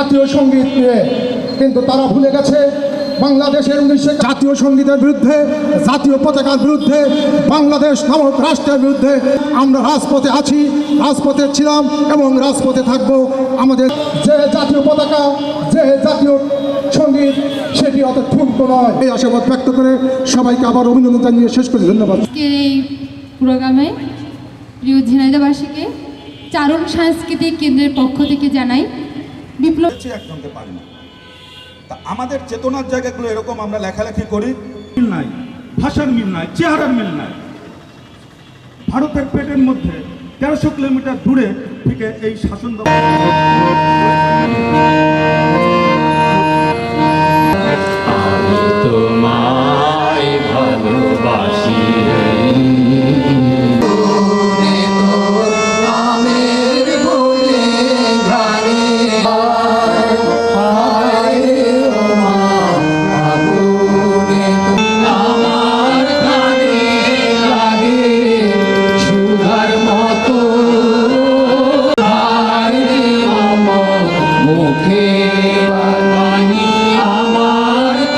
জাতীয় সঙ্গীত নিয়ে, কিন্তু তারা ভুলে গেছে বাংলাদেশের 1900 জাতীয় সঙ্গীতের বিরুদ্ধে, জাতীয় পতাকার বিরুদ্ধে, বাংলাদেশ নামক রাষ্ট্রের বিরুদ্ধে আমরা রাজপথে আছি, রাজপথে ছিলাম এবং রাজপথে থাকব। আমাদের যে জাতীয় পতাকা, যে জাতীয় সঙ্গীত, সেটি অত ঠুনকো নয়। এই আশাবাদ ব্যক্ত করে সবাইকে আবার অভিনন্দন জানিয়ে শেষ করি। ধন্যবাদ। এই প্রোগ্রামে প্রিয় ঝিনাইদহবাসীকে চারণ সাংস্কৃতিক কেন্দ্রের পক্ষ থেকে জানাই বিপ্লব। একজনকে পারি না, তা আমাদের চেতনার জায়গাগুলো এরকম আমরা লেখালেখি করি, মিল নাই, ভাষার মিল নাই, চেহারার মিল নাই। ভারতের পেটের মধ্যে 1300 কিলোমিটার দূরে থেকে এই শাসন